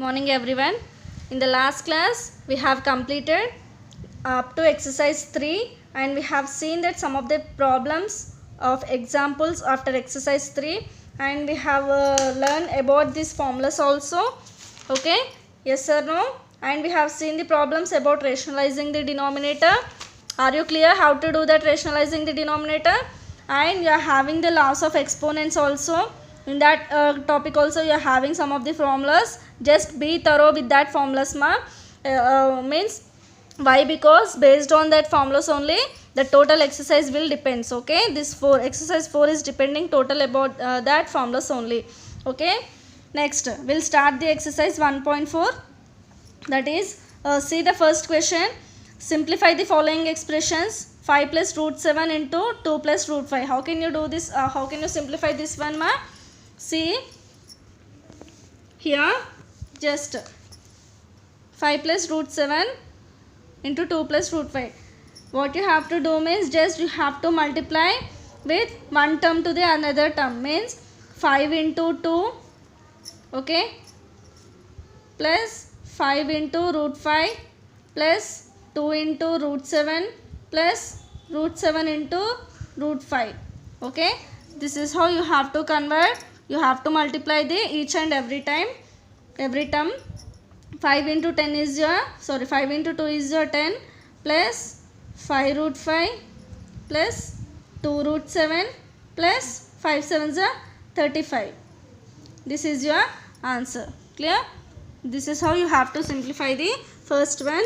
Morning everyone. In the last class we have completed up to exercise 3 and we have seen that some of the problems of examples after exercise 3 and we have learned about these formulas also. Okay, yes or no? And we have seen the problems about rationalizing the denominator. Are you clear how to do that, rationalizing the denominator? And you are having the laws of exponents also. In that topic also you are having some of the formulas. Just be thorough with that formulas means why? Because based on that formulas only the total exercise will depends. Okay, this exercise 4 is depending total about that formulas only. Okay, next we'll start the exercise 1.4. that is see the first question. Simplify the following expressions. 5 plus root 7 into 2 plus root 5. How can you do this? How can you simplify this one, ma? See here, just 5 plus root 7 into 2 plus root 5. What you have to do means just you have to multiply with one term to the another term, means 5 into 2, okay, plus 5 into root 5 plus 2 into root 7 plus root 7 into root 5. Okay, this is how you have to convert. You have to multiply the each and every term. 5 into 10 is your 5 into 2 is your 10 plus 5 root 5 plus 2 root 7 plus 5 7s are 35. This is your answer. Clear? This is how you have to simplify the first one.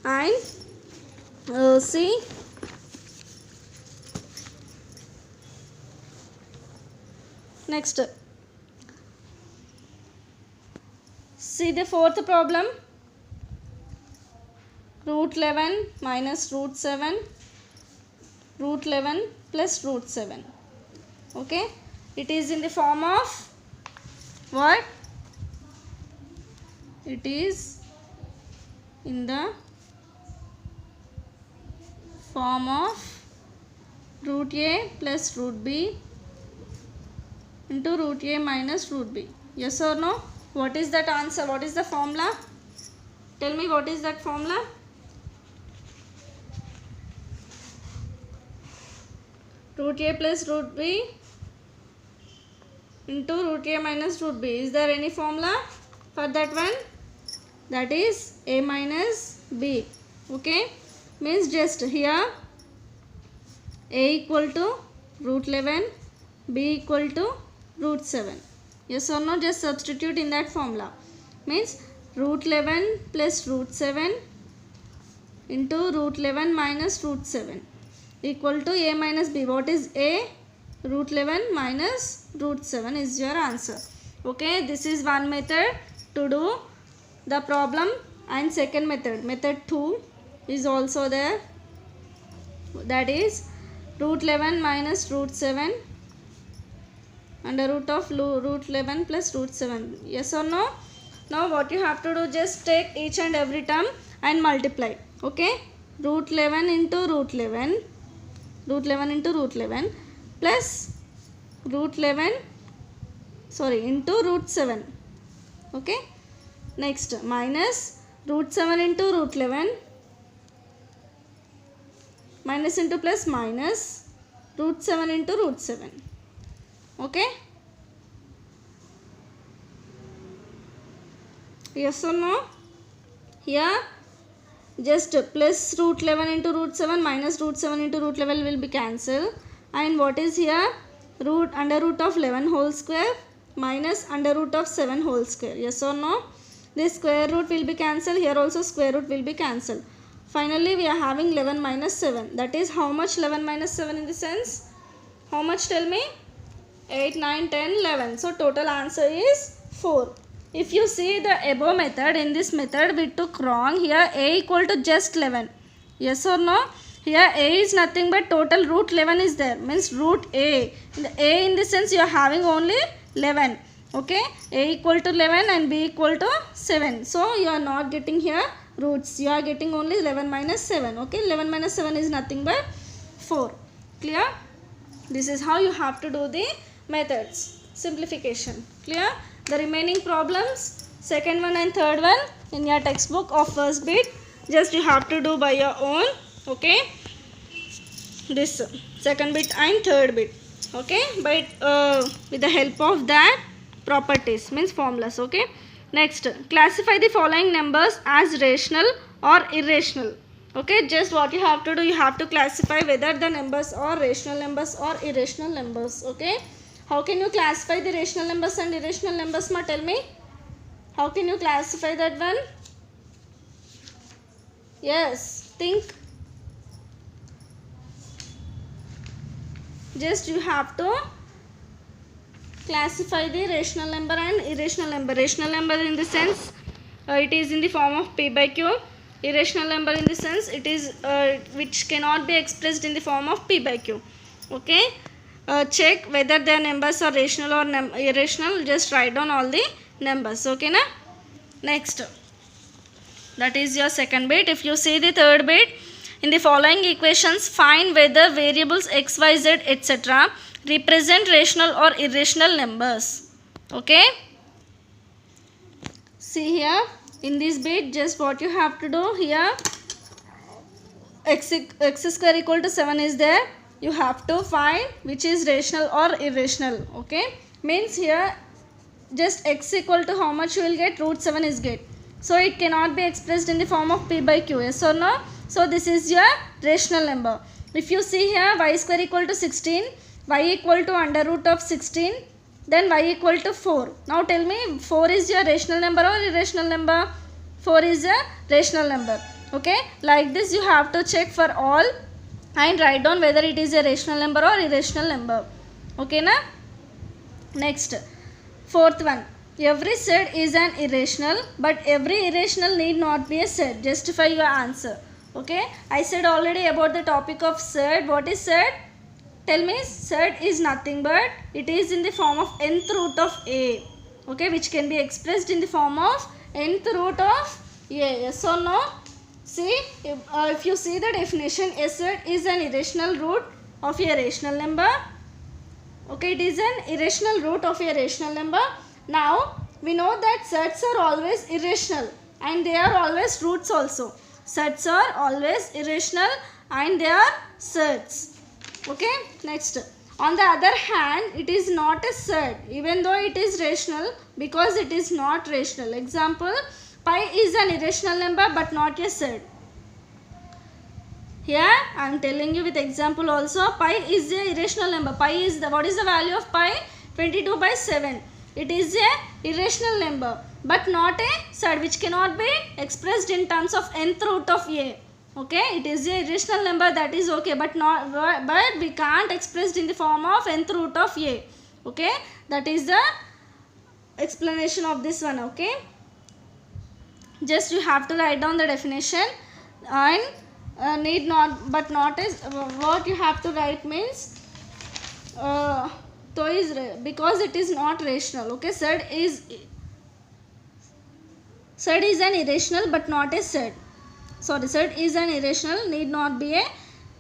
And see next. See the fourth problem. Root 11 minus root 7, root 11 plus root 7. Okay, it is in the form of what? It is in the form of root a plus root b into root a minus root b. Yes or no? What is that answer? What is the formula? Tell me, what is that formula? Root a plus root b into root a minus root b. Is there any formula for that one? That is a minus b. Okay, means just here a equal to root 11, b equal to root 7. Yes or no? Just substitute in that formula. Means root 11 plus root 7 into root 11 minus root 7 equal to a minus b. What is a? Root 11 minus root 7 is your answer. Okay, this is one method to do the problem, and second method 2 is also there. That is root 11 minus root 7 under root of root 11 plus root 7. Yes or no? Now what you have to do, just take each and every term and multiply. Okay, root 11 into root 11, root 11 into root 11 plus root 11 into root 7. Okay, next minus root 7 into root 11, minus into plus minus root 7 into root 7. Okay, yes or no? Here just plus root 11 into root 7 minus root 7 into root 11 will be cancelled. And what is here? Root under root of 11 whole square minus under root of 7 whole square. Yes or no? This square root will be cancelled. Here also square root will be cancelled. Finally we are having 11 minus 7. That is how much? 11 minus 7 in the sense how much? Tell me. 8, 9, 10, 11. So total answer is 4. If you see the above method, in this method we took wrong. Here a equal to just 11. Yes or no? Here a is nothing but total root 11 is there. Means root a. A in the sense you are having only 11. Okay. A equal to 11 and b equal to 7. So you are not getting here roots. You are getting only 11 minus 7. Okay. 11 minus 7 is nothing but 4. Clear? This is how you have to do the methods. Simplification. Clear? The remaining problems, second one and third one in your textbook of first bit. Just you have to do by your own. Okay, this second bit and third bit. Okay, but with the help of that properties means formulas. Okay, next, classify the following numbers as rational or irrational. Okay, just what you have to do, you have to classify whether the numbers are rational numbers or irrational numbers. Okay, how can you classify the rational numbers and irrational numbers, ma? Tell me, how can you classify that one? Yes, think. Just you have to classify the rational number and irrational number. Rational number in the sense it is in the form of p by q. Irrational number in the sense it is which cannot be expressed in the form of p by q. Okay, check whether their numbers are rational or irrational. Just write down all the numbers. Okay, na? Next, that is your second bit. If you see the third bit, in the following equations, find whether variables x, y, z, etc. represent rational or irrational numbers. Okay, see here in this bit, just what you have to do here, x square equal to 7 is there. You have to find which is rational or irrational. Okay, means here just x equal to how much you will get, root 7 is get. So it cannot be expressed in the form of p by q, yes or no? So this is your rational number. If you see here, y square equal to 16, y equal to under root of 16, then y equal to 4. Now tell me, 4 is your rational number or irrational number? 4 is a rational number. Okay, like this you have to check for all and write down whether it is a rational number or irrational number. Okay, na? Next, fourth one. Every set is an irrational, but every irrational need not be a set. Justify your answer. Okay, I said already about the topic of set. What is set? Tell me, set is nothing but it is in the form of nth root of a. Okay, which can be expressed in the form of nth root of a. Yes or no? See, if you see the definition, a set is an irrational root of a rational number. Okay, it is an irrational root of a rational number. Now, we know that sets are always irrational and they are always roots also. Sets are always irrational and they are sets. Okay, next. On the other hand, it is not a set even though it is rational because it is not rational. Example, pi is an irrational number but not a set. Here I am telling you with example also. Pi is a irrational number. Pi is the, what is the value of pi? 22 by 7. It is a irrational number but not a set, which cannot be expressed in terms of nth root of a. Okay, it is a irrational number, that is okay, but we can't express in the form of nth root of a. Okay, that is the explanation of this one. Okay, just you have to write down the definition and need not but not is what you have to write means so is because it is not rational. Okay, set is an irrational but not a set. Sorry, set is an irrational, need not be a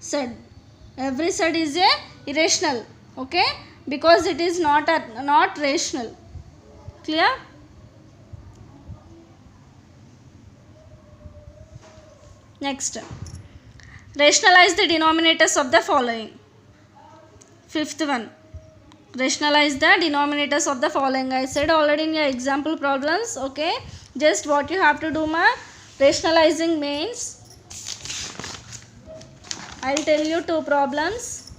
set. Every set is a irrational. Okay, because it is not rational. Clear? Next, rationalize the denominators of the following. Fifth one, rationalize the denominators of the following. I said already in your example problems. Okay, just what you have to do, ma, rationalizing means I will tell you two problems.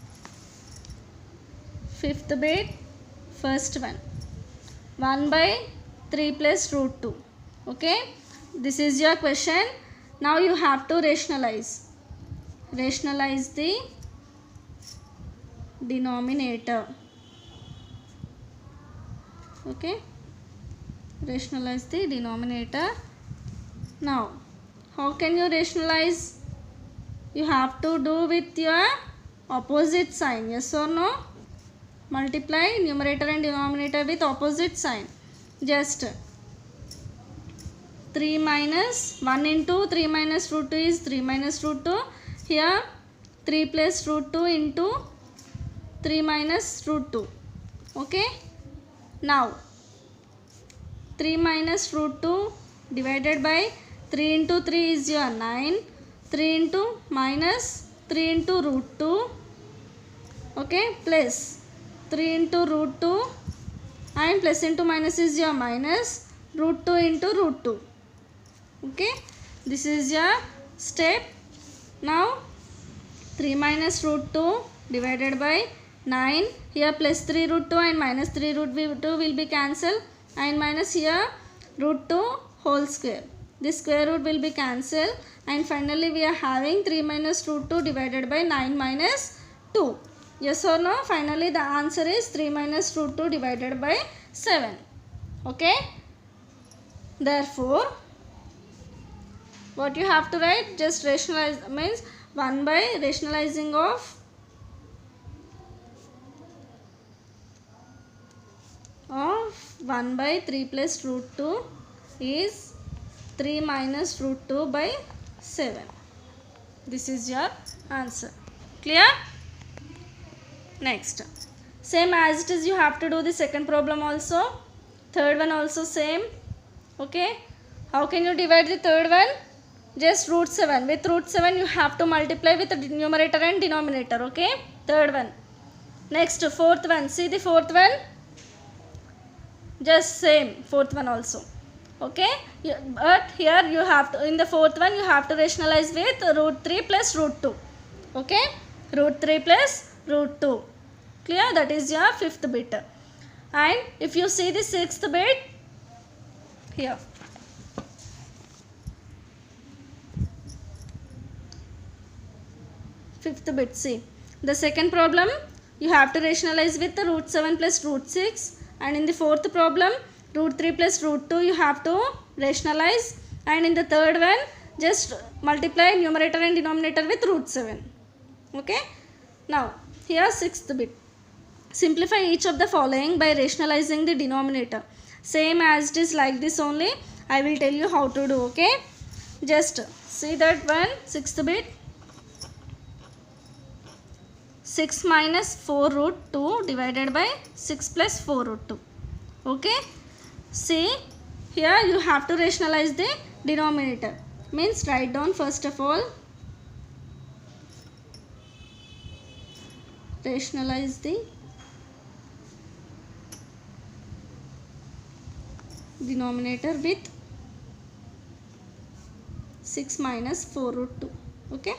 Fifth bit, first one, 1 by 3 plus root 2. Okay, this is your question. Now you have to rationalize the denominator. Okay, rationalize the denominator. Now, how can you rationalize? You have to do with your opposite sign. Yes or no? Multiply numerator and denominator with opposite sign. Just 3 minus 1 into 3 minus root 2 is 3 minus root 2. Here 3 plus root 2 into 3 minus root 2. Okay. Now 3 minus root 2 divided by 3 into 3 is your 9. 3 into minus 3 into root 2, okay, plus 3 into root 2 and plus into minus is your minus root 2 into root 2. Okay, this is your step. Now 3 minus root 2 divided by 9, here plus 3 root 2 and minus 3 root 2 will be cancelled, and minus here root 2 whole square. This square root will be cancelled, and finally we are having 3 minus root 2 divided by 9 minus 2. Yes or no? Finally the answer is 3 minus root 2 divided by 7. Okay. Therefore, what you have to write, just rationalize, means 1 by rationalizing of of 1 by 3 plus root 2 is 3 minus root 2 by 7. This is your answer. Clear? Next, same as it is, you have to do the second problem also. Third one also same. Okay, how can you divide the third one? Just root 7. With root 7 you have to multiply with the numerator and denominator. Okay, third one. Next, fourth one. See the fourth one, just same fourth one also. Okay, but here you have to, in the fourth one you have to rationalize with root 3 plus root 2. Okay, root 3 plus root 2. Clear? That is your fifth bit. And if you see the sixth bit here, fifth bit, see the second problem you have to rationalize with the root 7 plus root 6, and in the fourth problem root 3 plus root 2 you have to rationalize, and in the third one just multiply numerator and denominator with root 7. Okay, now here sixth bit, simplify each of the following by rationalizing the denominator. Same as it is, like this only I will tell you how to do. Okay, just see that one, sixth bit, 6 minus 4 root 2 divided by 6 plus 4 root 2. Okay, see here you have to rationalize the denominator, means write down first of all, rationalize the denominator with 6 minus 4 root 2. Okay,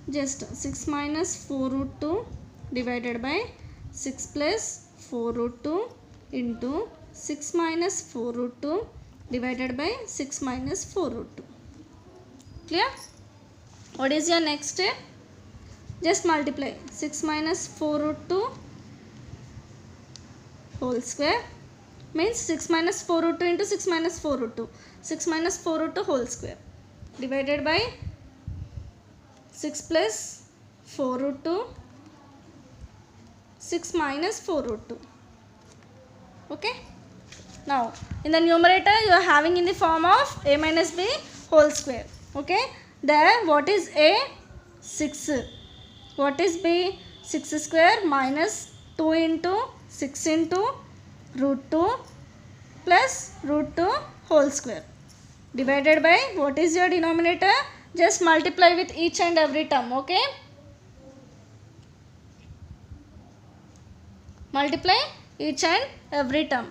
just 6 minus 4 root 2 divided by 6 plus 4 root 2 into 6 minus 4 root 2 divided by 6 minus 4 root 2. Clear? What is your next step? Just multiply 6 minus 4 root 2 whole square, means 6 minus 4 root 2 into 6 minus 4 root 2, 6 minus 4 root 2 whole square divided by 6 plus 4 root 2, 6 minus 4 root 2. Okay, now in the numerator you are having in the form of a minus b whole square. Okay, there what is a? 6. What is b? 6 square minus 2 into 6 into root 2 plus root 2 whole square divided by, what is your denominator? Just multiply with each and every term. Okay, multiply each and every term.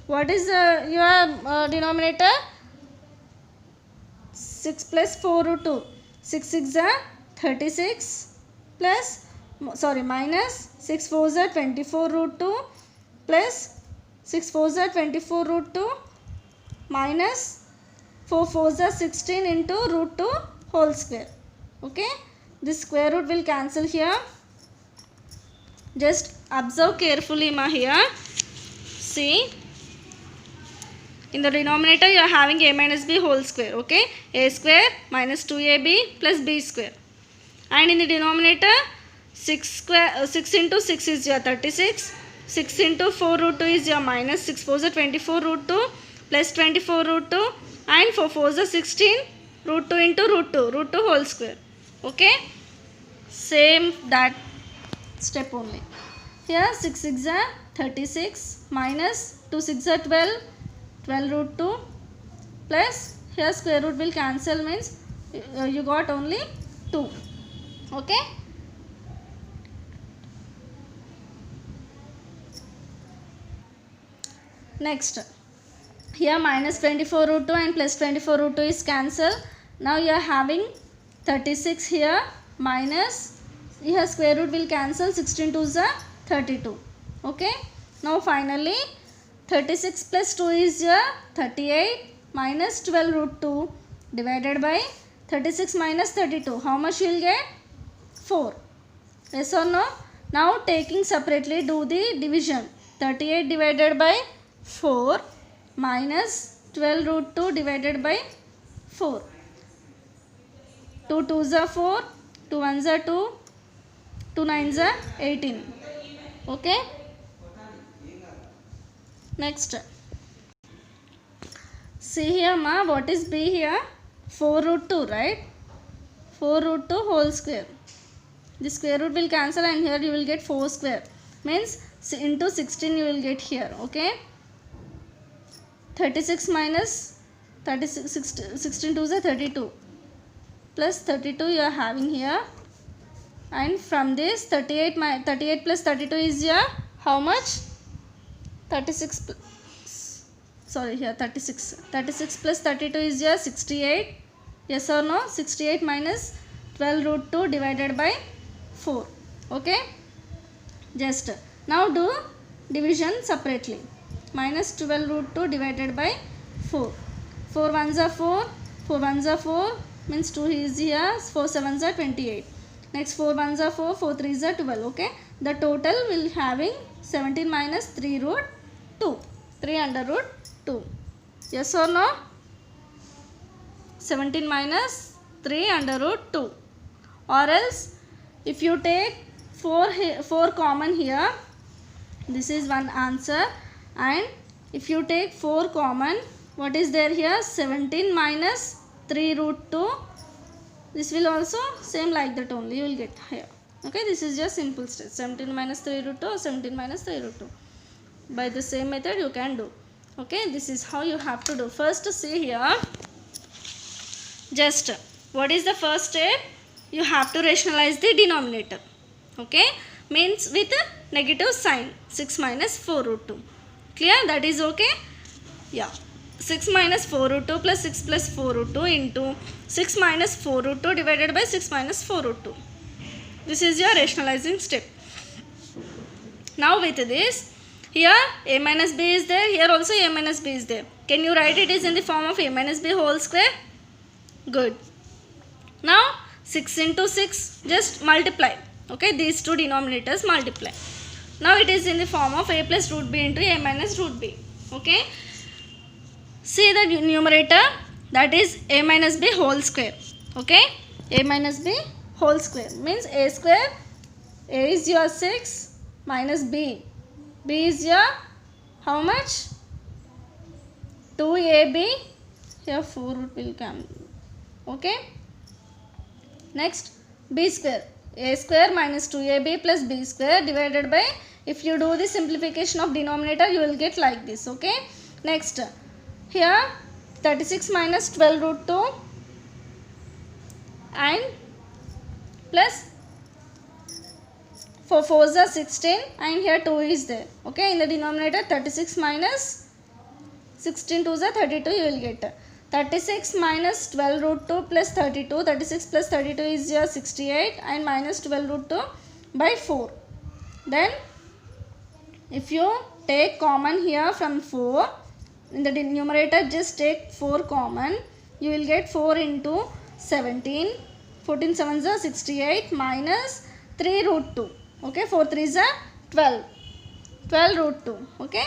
What is your denominator? 6 plus 4 root 2, 6 6 are 36 plus, sorry, minus 6 4s are 24 root 2 plus 6 4s are 24 root 2 minus 4 4s are 16 into root 2 whole square. Okay, this square root will cancel here. Just observe carefully ma here. See, in the denominator you are having a minus b whole square. Okay, a square minus 2ab plus b square, and in the denominator 6 into 6 is your 36, 6 into 4 root 2 is your minus 6 4s are 24 root 2 plus 24 root 2 and 4 4s are 16 root 2 into root 2 whole square. Okay, same that step only. Here 6 6 are 36 minus 2 6 are 12, 12 root 2 plus here square root will cancel, means you got only 2. Okay. Next, here minus 24 root 2 and plus 24 root 2 is cancel. Now you are having 36 here minus, here square root will cancel, 16 2 is 32. Okay. Now finally 36 plus 2 is 38 minus 12 root 2 divided by 36 minus 32. How much you will get? 4. Yes or no? Now taking separately, do the division. 38 divided by 4 minus 12 root 2 divided by 4. 2 2s are 4, 2 1s are 2, 2 9s are 18. Okay. Next, see here ma, what is b here? 4 root 2, right? 4 root 2 whole square. The square root will cancel and here you will get 4 square. Means into 16 you will get here. Okay. 36 minus 36, 16 2 is 32 plus 32 you are having here, and from this 38 plus 32 is here how much? 36 plus 32 is here 68. Yes or no? 68 minus 12 root 2 divided by 4. Okay. Just now do division separately. Minus 12 root 2 divided by 4. 4 1s are 4, 4 1s are 4, means 2 is here, 4 7s are 28. Next 4 1s are 4, 4 3s are 12. Okay. The total will having 17 minus 3 root 2, 3 under root 2. Yes or no? 17 minus 3 under root 2. Or else if you take 4 common here, this is one answer, and if you take 4 common, what is there here? 17 minus 3 root 2. This will also same like that only you will get here. Okay, this is just simple step. 17 minus 3 root 2 or 17 minus 3 root 2. By the same method you can do. Okay, this is how you have to do. First see here, just what is the first step? You have to rationalize the denominator. Okay, means with a negative sign, 6 minus 4 root 2. Clear? That is okay? Yeah. 6 minus 4 root 2 plus 6 plus 4 root 2 into 6 minus 4 root 2 divided by 6 minus 4 root 2. This is your rationalizing step. Now with this, here a minus b is there, here also a minus b is there. Can you write it is in the form of a minus b whole square? Good. Now 6 into 6, just multiply. Okay, these two denominators multiply. Now it is in the form of a plus root b into a minus root b. Okay. See the numerator, that is a minus b whole square. Okay, a minus b whole square means a square. A is your 6 minus b. B is your how much? 2ab. Here 4 root will come. Okay. Next b square. A square minus 2ab plus b square divided by, if you do the simplification of denominator you will get like this. Okay. Next, here 36 minus 12 root 2 and plus 4 4s are 16 and here 2 is there. Okay, in the denominator 36 minus 16 2s are 32 you will get. 36 minus 12 root 2 plus 32, 36 plus 32 is your 68 and minus 12 root 2 by 4. Then if you take common here from 4, in the numerator just take 4 common, you will get 4 into 17, 14 7s are 68 minus 3 root 2. Okay, 4 3s are 12, 12 root 2. Okay,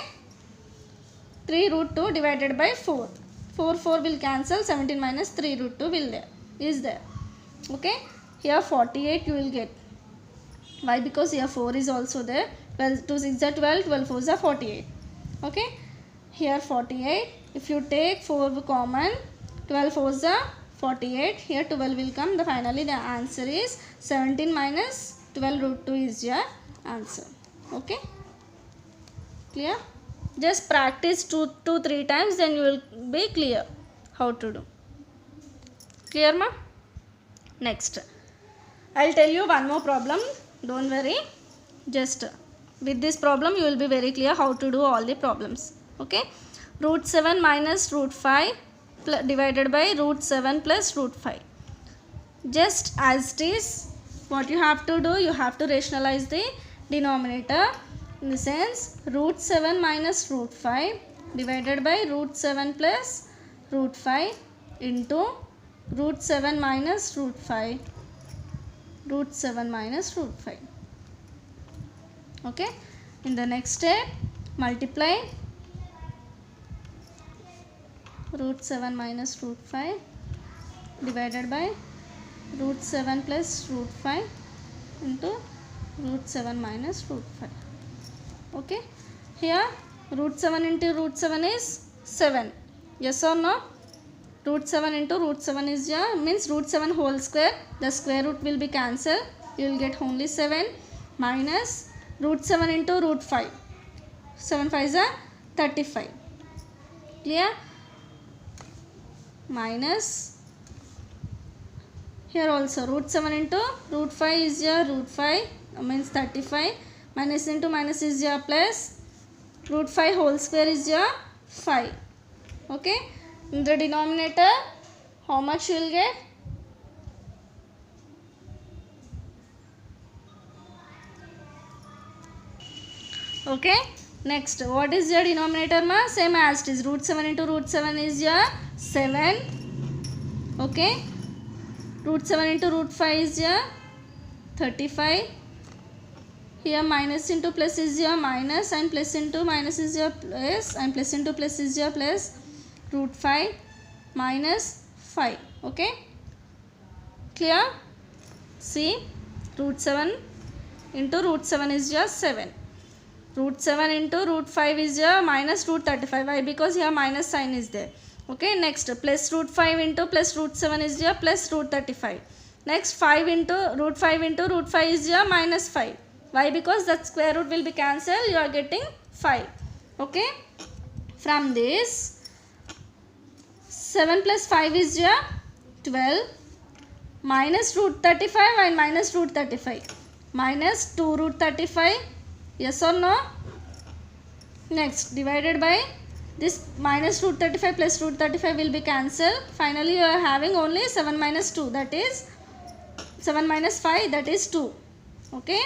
3 root 2 divided by 4. 4 4 will cancel, 17 minus 3 root 2 will is there. Okay, here 48 you will get. Why? Because here 4 is also there. 12 2 6 are 12, 12 4s are 48. Okay, here 48. If you take 4 common, 12 4s are 48. Here 12 will come. Finally the answer is 17 minus 12 root 2 is your answer. Okay. Clear? Just practice two, 3 times, then you will be clear how to do. Clear, ma? Next, I'll tell you one more problem. Don't worry. Just with this problem, you will be very clear how to do all the problems. Okay? Root 7 minus root 5 divided by root 7 plus root 5. Just as it is, what you have to do, you have to rationalize the denominator. In the sense, root 7 minus root 5 divided by root 7 plus root 5 into root 7 minus root 5, root 7 minus root 5. Okay? In the next step, multiply root 7 minus root 5 divided by root 7 plus root 5 into root 7 minus root 5. Okay? Here root 7 into root 7 is 7. Yes or no? Root 7 into root 7 is here, means root 7 whole square. The square root will be cancelled. You will get only 7 minus root 7 into root 5. 7 5 is 35. Clear? Minus here also root 7 into root 5 is here, root 5 means 35. Minus into minus is here plus root 5 whole square is here 5. Okay? In the denominator, how much you will get? Okay? Next, what is your denominator, ma? Same as it is. Root 7 into root 7 is your 7. Okay? Root 7 into root 5 is your 35. Here minus into plus is your minus, and plus into minus is your plus, and plus into plus is your plus. Root 5 minus 5. Okay? Clear? See, root 7 into root 7 is your 7. Root 7 into root 5 is your minus root 35. Why? Because here minus sign is there. Okay? Next, plus root 5 into plus root 7 is your plus root 35. Next, 5 into root 5 is your minus 5. Why? Because that square root will be cancelled. You are getting 5. Okay? From this, 7 plus 5 is your 12, minus root 35 and minus root 35. Minus 2 root 35. Yes or no? Next, divided by this minus root 35 plus root 35 will be cancelled. Finally, you are having only 7 minus 2, that is 7 minus 5, that is 2. Okay?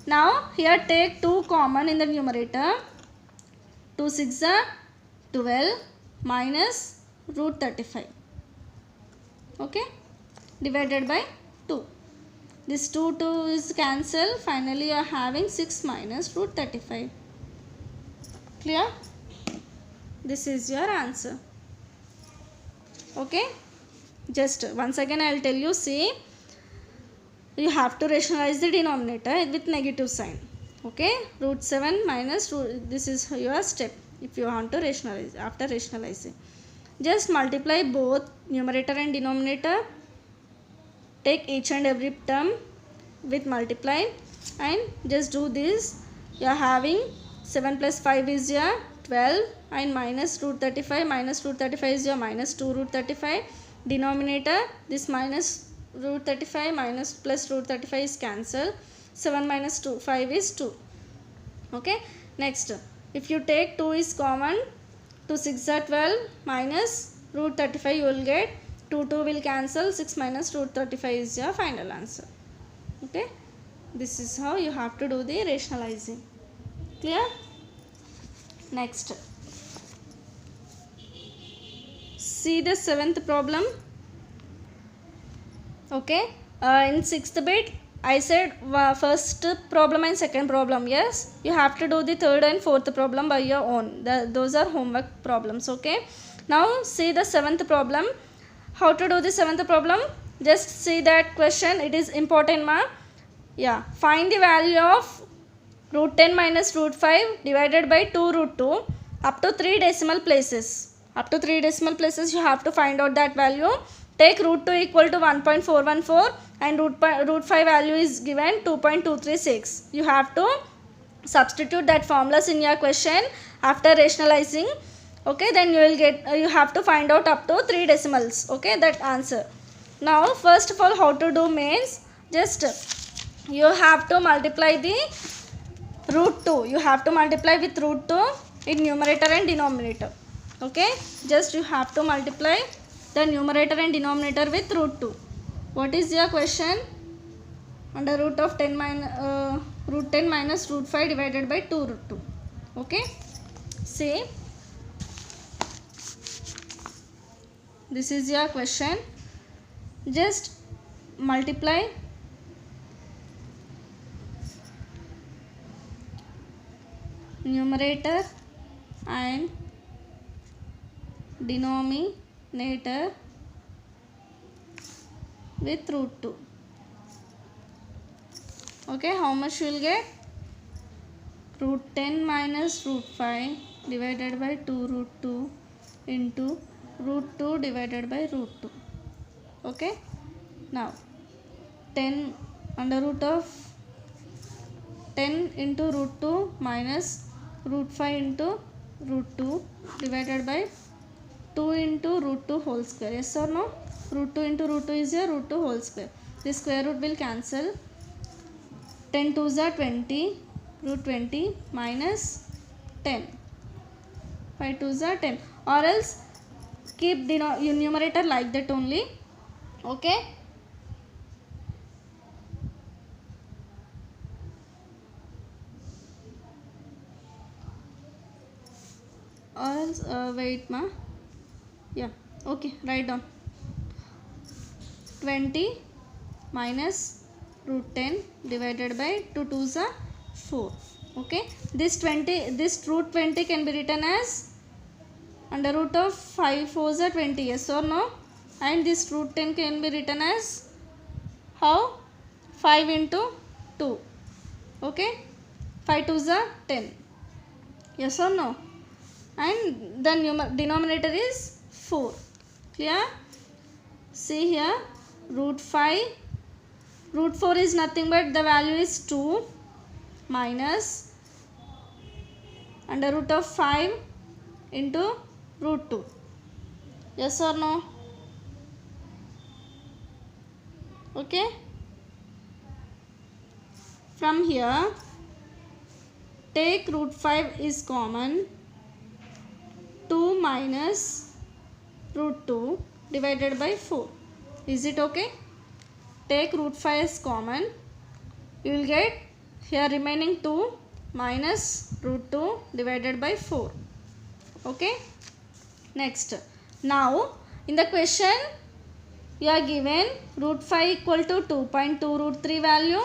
Now, here take 2 common in the numerator. 2 6 are 12 minus root 35. Okay? Divided by 2. This 2 is cancelled. Finally, you are having 6 minus root 35. Clear? This is your answer. Okay? Just once again I will tell you, see, you have to rationalize the denominator with negative sign. Okay? Root 7 minus root, this is your step if you want to rationalize. After rationalizing, just multiply both numerator and denominator. Take each and every term with multiply and just do this. You are having 7 plus 5 is your 12 and minus root 35. Minus root 35 is your minus 2 root 35. Denominator, this minus root 35 minus plus root 35 is cancelled. 7 minus 2, 5 is 2. Okay? Next, if you take 2 is common, 2 6 are 12 minus root 35 you will get 2 will cancel. 6 minus root 35 is your final answer. Okay? This is how you have to do the rationalizing. Clear? Next, see the 7th problem. Okay? In 6th bit, I said first problem and second problem. Yes, you have to do the 3rd and 4th problem by your own. Those are homework problems. Okay? Now see the 7th problem. How to do the 7th problem? Just see that question. It is important, ma. Yeah. Find the value of root 10 minus root 5 divided by 2 root 2 up to 3 decimal places. Up to 3 decimal places you have to find out that value. Take root 2 equal to 1.414 and root 5 value is given 2.236. You have to substitute that formulas in your question after rationalizing. Okay, then you will get you have to find out up to 3 decimals. Okay, that answer. Now first of all, how to do means, just you have to multiply the root 2. You have to multiply with root 2 in numerator and denominator. Okay, just you have to multiply the numerator and denominator with root 2. What is your question? Under root of 10 minus root 10 minus root 5 divided by 2 root 2. Okay, see, this is your question. Just multiply numerator and denominator with root 2. Okay, how much you will get? Root 10 minus root 5 divided by 2 root 2 into root 2 divided by root 2. Okay, now 10 under root of 10 into root 2 minus root 5 into root 2 divided by 2 into root 2 whole square. Yes or no? Root 2 into root 2 is a root 2 whole square. This square root will cancel. 10 2s are 20, root 20 minus 10. 5 2s are 10. Or else keep the numerator like that only. Okay. Or else wait ma. Yeah. Okay. Write down. 20 minus root 10 divided by 2 2s are 4. Okay, this root 20 can be written as under root of 5 4s are 20. Yes or no? And this root 10 can be written as how? 5 into 2. Okay, 5 2s are 10. Yes or no? And the denominator is 4. Clear? See here, root 5, root 4 is nothing but the value is 2 minus under root of 5 into root 2. Yes or no? Okay. From here, take root 5 is common. 2 minus root 2 divided by 4. Is it okay? Take root 5 as common. You will get here remaining 2 minus root 2 divided by 4. Okay. Next. Now, in the question, you are given root 5 equal to 2.2 root 3 value.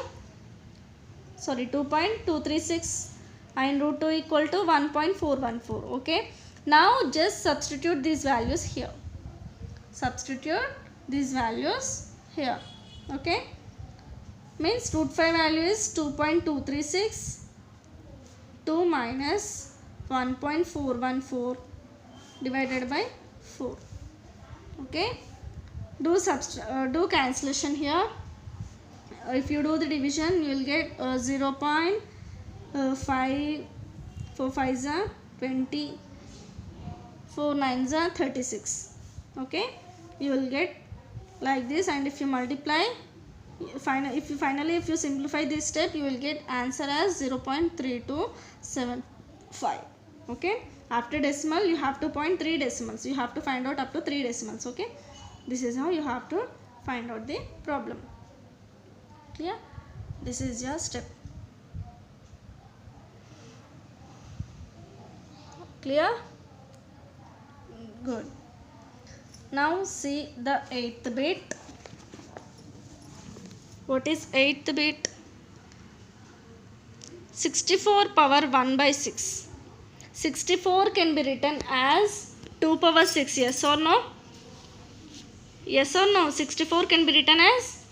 Sorry, 2.236 and root 2 equal to 1.414. Okay. Now, just substitute these values here. Substitute these values here. Okay. Means root 5 value is 2.236. 2 minus 1.414 divided by 4. Okay. Do cancellation here. If you do the division, you will get 0.5 4 5s are 20, 4 9s are 36. Okay, you will get like this, and if you multiply, if you simplify this step, you will get answer as 0.3275. Okay, after decimal you have to point 3 decimals. You have to find out up to 3 decimals. Okay, this is how you have to find out the problem. Clear? This is your step. Clear? Good. Now see the 8th bit. What is 8th bit? 64 power 1 by 6. 64 can be written as 2 power 6. Yes or no? Yes or no? 64 can be written as,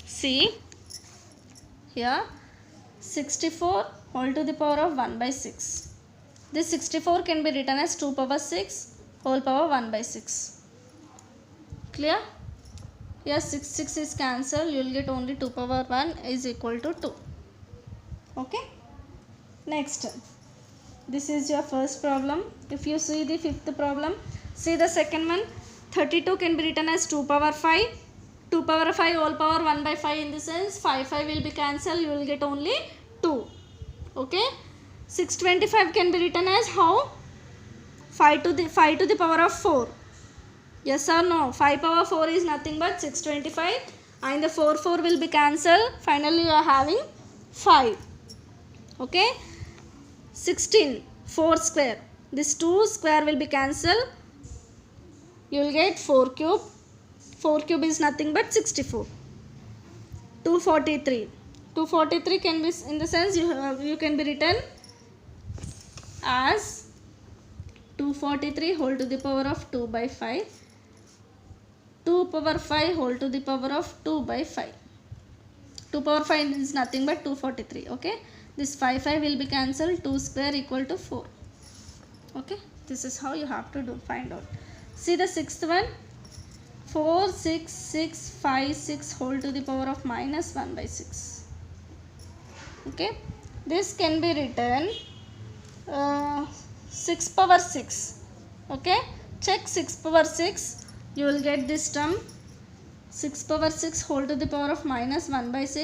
see here, 64 whole to the power of 1 by 6. This 64 can be written as 2 power 6 whole power 1 by 6. Clear? Yes, 6 is cancelled. You will get only 2 power 1 is equal to 2. Okay, next, this is your first problem. If you see the fifth problem, see the second one. 32 can be written as 2 power 5. 2 power 5 whole power 1 by 5, in the sense 5 will be cancelled, you will get only 2. Okay, 625 can be written as how? 5 to the power of 4. Yes or no? 5 power 4 is nothing but 625, and the 4 will be cancelled. Finally you are having 5. Okay, 16 4 square, this 2 square will be cancelled, you will get 4 cube. 4 cube is nothing but 64. 243 can be, in the sense you can be written as 243 whole to the power of 2 by 5. 2 power 5 whole to the power of 2 by 5. 2 power 5 is nothing but 243. Okay, this 5 will be cancelled. 2 square equal to 4. Okay, this is how you have to do, find out. See the sixth one. 4 6 6 5 6 whole to the power of minus 1 by 6. Okay, this can be written 6 power 6. Okay, check 6 power 6, you will get this term 6 power 6 whole to the power of minus 1 by 6.